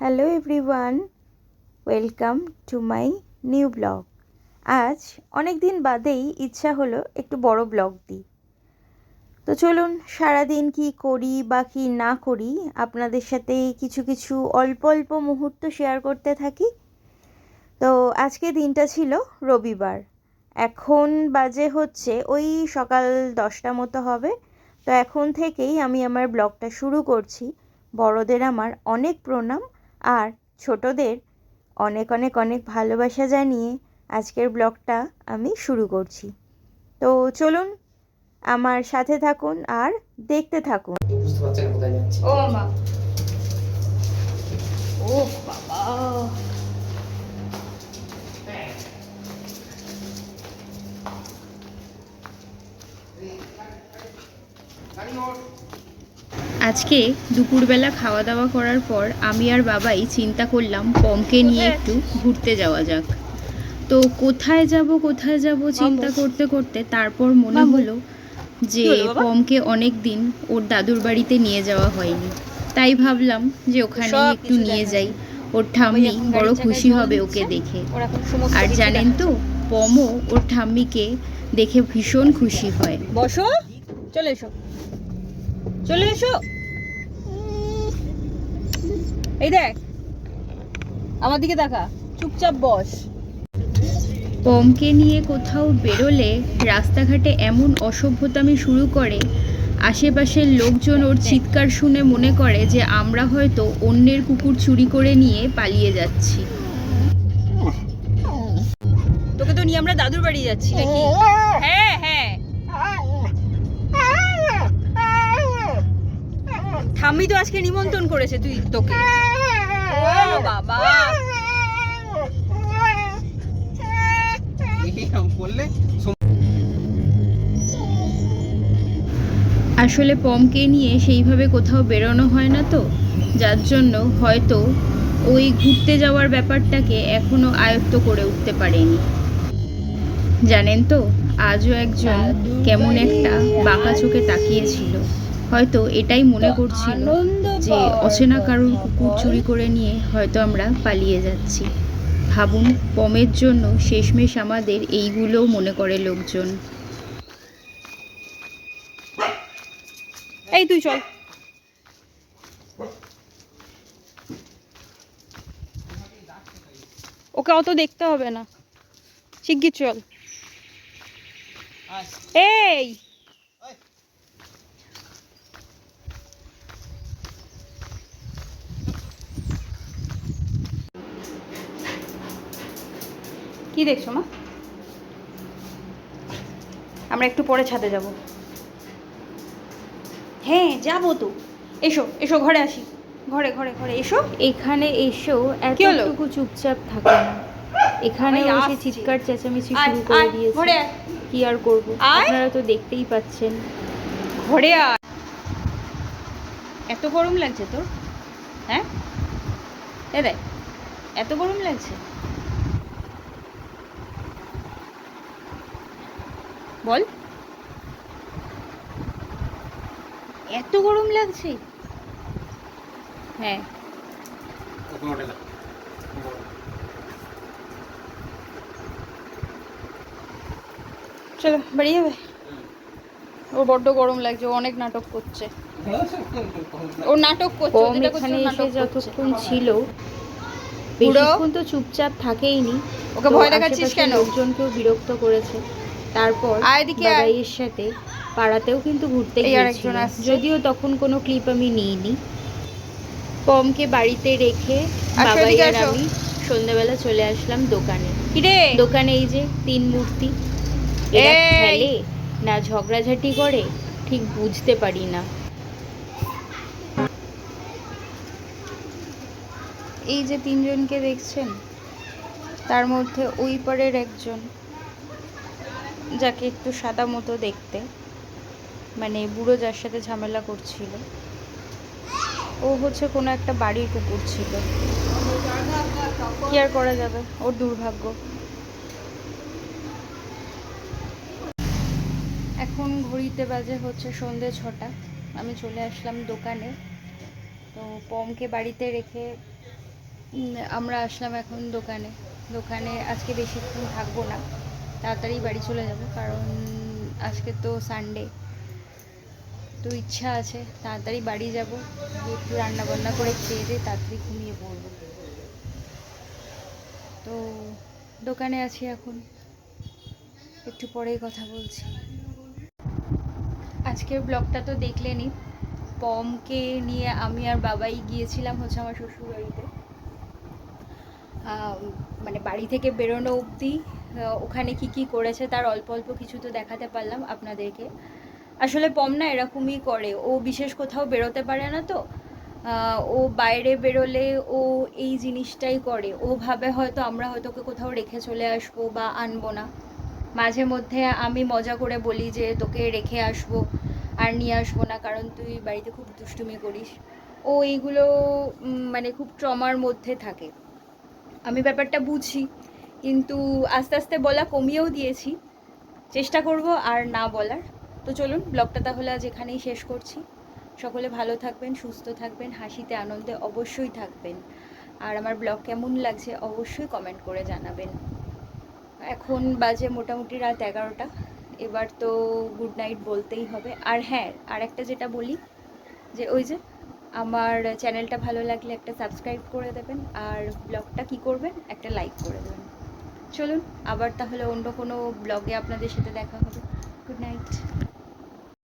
Hello everyone, welcome to my new blog. আজ অনেক দিন বাদেই ইচ্ছা হলো একটু বড় ব্লগ দিই। তো চলুন সারাদিন কি করি বা কি না করি আপনাদের সাথে কিছু কিছু অল্প অল্প মুহূর্ত শেয়ার করতে থাকি। তো আজকে দিনটা ছিল রবিবার। এখন বাজে হচ্ছে ওই সকাল 10টা মতো হবে। তো এখন থেকেই আমি আমার ব্লগটা শুরু করছি। বড়দের আমার অনেক প্রণাম, আর ছোটদের অনেক অনেক অনেক ভালোবাসা জানিয়ে আজকের ব্লগটা আমি শুরু করছি। তো চলুন আমার সাথে থাকুন আর দেখতে থাকুন। বুঝতে পারছেন কোথায় যাচ্ছি। ও মা, ও বাবা, আজকে দুপুরবেলা খাওয়া দাওয়া করার পর আমি আর বাবাই চিন্তা করলাম পমকে নিয়ে একটু ঘুরতে যাওয়া যাক। তো কোথায় যাব চিন্তা করতে করতে তারপর মনে হলো যে পমকে অনেক দিন ওর দাদুর বাড়িতে নিয়ে যাওয়া হয়নি, তাই ভাবলাম যে ওখানে একটু নিয়ে যাই। ওর ঠাম্মি বড় খুশি হবে ওকে দেখে। আর জানেন তো, পমও ওর ঠাম্মিকে দেখে ভীষণ খুশি হয়। বসো, চলে এসো, চলে এসো। এই দেখ, আমার দিকে তাকা, চুপচাপ বস। পমকে নিয়ে কোথাও বেরোলে রাস্তাঘাটে এমন অসভ্যতামি শুরু করে, আশেপাশের লোকজন ওর চিৎকার শুনে মনে করে যে আমরা হয়তো অন্যের কুকুর চুরি করে নিয়ে পালিয়ে যাচ্ছি। তোকে তো নিয়ে আমরা দাদুর বাড়ি যাচ্ছি নাকি? হ্যাঁ হ্যাঁ, ঠাম্মি তো আজকে নিমন্ত্রণ করেছে তোকে। ও বাবা, আসলে পমকে নিয়ে সেইভাবে কোথাও বেরোনো হয় না, তো যার জন্য হয়তো ওই ঘুরতে যাওয়ার ব্যাপারটাকে এখনো আয়ত্ত করে উঠতে পারেনি। জানেন তো, আজও একজন কেমন একটা বাঁকা চোখে তাকিয়েছিল। হয়তো এটাই মনে করছিল যে অচেনা কারোর কুকুর চুরি করে নিয়ে হয়তো আমরা পালিয়ে যাচ্ছি। ভাবুন, পমের জন্য শেষমেশ আমাদের এইগুলোও মনে করে লোকজন। এই তুই চল। ওকে অত দেখতে হবে না, শিগগির চল। এই কি দেখছো মা? আমরা একটু পরে ছাদে যাব। হ্যাঁ যাবো তো, এসো এসো, ঘরে আসি, ঘরে ঘরে ঘরে এসো। এখানে এসেও এতটুকু চুপচাপ থাকে না, এখানে এসে চিৎকার চেঁচামেচি শুরু করে দিয়েছে। কি আর করবো, আপনারা তো দেখতেই পাচ্ছেন। ঘরে আয়। এত গরম লাগছে তোর? হ্যাঁ, এ দেখ, এত গরম লাগছে? বল, এত গরম লাগছে? হ্যাঁ, চলো বাড়ি যাবে। ও বড্ড গরম লাগছে, ও অনেক নাটক করছে। ও নাটক করছে, পম এখানে এসে যতক্ষণ ছিল বেশিক্ষণ তো চুপচাপ থাকেইনি, ওকে ভয় দেখাচ্ছিস কেন? লোকজনকেও বিরক্ত করেছে। তারপর বাবাইয়ের সাথে পাড়াতেও কিন্তু ঘুরতে গিয়েছিল, যদিও তখন কোনো ক্লিপ আমি নিইনি। পমকে বাড়িতে রেখে বাবাই আর আমি সন্ধ্যাবেলা চলে আসলাম দোকানে। দোকানে এই যে 3 মূর্তি, এরা খেলে না ঝগড়াঝাটি করে ঠিক বুঝতে পারি না। এই যে 3 জনকে দেখছেন, তার মধ্যে ওই পারের একজন, যাকে একটু সাদা মতো দেখতে, মানে বুড়ো, যার সাথে ঝামেলা করছিল, ও হচ্ছে কোনো একটা বাড়ির কুকুর ছিল। কি আর করা যাবে, ওর দুর্ভাগ্য। এখন ঘড়িতে বাজে হচ্ছে সন্ধে 6টা। আমি চলে আসলাম দোকানে। তো পমকে বাড়িতে রেখে আমরা আসলাম এখন দোকানে। দোকানে আজকে বেশিক্ষণ থাকবো না, তাড়াতাড়ি বাড়ি চলে যাব, কারণ আজকে তো সানডে। তো ইচ্ছা আছে তাড়াতাড়ি বাড়ি যাব, গিয়ে একটু রান্না বান্না করে খেয়ে দিয়ে তাড়াতাড়ি ঘুমিয়ে পড়বো। তো দোকানে আছি এখন, একটু পরেই কথা বলছি। আজকের ব্লগটা তো দেখলেনই। পমকে নিয়ে আমি আর বাবাই গিয়েছিলাম হচ্ছে আমার শ্বশুরবাড়িতে। মানে বাড়ি থেকে বেরোনো অবধি ওখানে কি কি করেছে তার অল্প অল্প কিছু তো দেখাতে পারলাম আপনাদেরকে। আসলে পম না এরকমই করে, ও বিশেষ কোথাও বেরোতে পারে না তো। ও বাইরে বেরোলে ও এই জিনিসটাই করে, ও ভাবে হয়তো আমরা হয়তো ওকে কোথাও রেখে চলে আসবো বা আনবো না। মাঝে মধ্যে আমি মজা করে বলি যে তোকে রেখে আসবো আর নিয়ে আসবো না, কারণ তুই বাড়িতে খুব দুষ্টুমি করিস। ও এইগুলো মানে খুব ট্রমার মধ্যে থাকে। আমি ব্যাপারটা বুঝি, কিন্তু আস্তে আস্তে বলা কমিয়েও দিয়েছি, চেষ্টা করব আর না বলার। তো চলুন ব্লগটা তাহলে আজ এখানেই শেষ করছি। সকলে ভালো থাকবেন, সুস্থ থাকবেন, হাসিতে আনন্দে অবশ্যই থাকবেন। আর আমার ব্লগ কেমন লাগছে অবশ্যই কমেন্ট করে জানাবেন। এখন বাজে মোটামুটি রাত 11টা। এবার তো গুড নাইট বলতেই হবে। আর হ্যাঁ, আর একটা যেটা বলি, যে ওই যে আমার চ্যানেলটা ভালো লাগলে একটা সাবস্ক্রাইব করে দেবেন, আর ব্লগটা কি করবেন, একটা লাইক করে দেবেন। চলুন আবার তাহলে অন্য কোনো ব্লগে আপনাদের সাথে দেখা হবে। Good night.